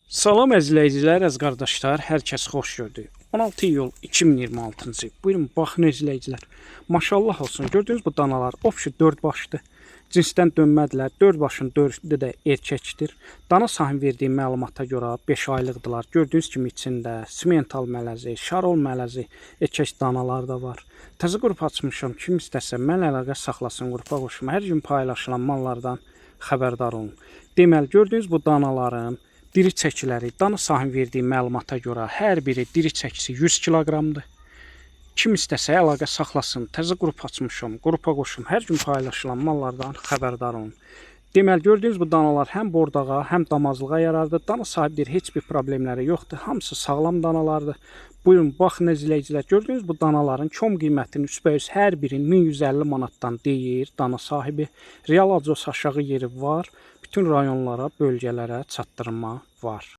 Salam əzizləyicilər, əziz qardaşlar, hər kəs xoş gördük. 16 iyul 2026-cı. Buyurun, baxın əzizləyicilər. Maşallah olsun. Gördüyünüz bu danalar obşu 4 başdır. Cinsdən dönmədilər. 4 başın 4-ü də erkəkdir. Dana sahibinin verdiyi məlumata görə 5 aylıqdılar. Gördüyünüz kimi içində simental mələzi, şarol mələzi, erkək danalar da var. Təzə qrup açmışam. Kim istəsə mənlə əlaqə saxlasın, qrupa qoşum. Hər gün paylaşılan mallardan xəbərdar olun. Deməli, gördüyünüz bu danaların diri çəkiləri dana sahibinin verdiyi məlumata görə hər biri diri çəkisi 100 kiloqramdır. Kim istəsə əlaqə saxlasın. Təzə qrup açmışam. Qrupa qoşum. Hər gün paylaşılan mallardan xəbərdar olun. Deməli, gördüyünüz bu danalar həm bordağa, həm damazlığa yarardır. Dana sahibləri heç bir problemləri yoxdur. Hamısı sağlam danalardır. Buyurun, baxın əzizləyicilər. Gördüyünüz bu danaların kom qiymətinin üstbəüz hər birini 1150 manatdan deyir dana sahibi. Real acos aşağı yeri var. Bütün rayonlara, bölgələrə çatdırma var.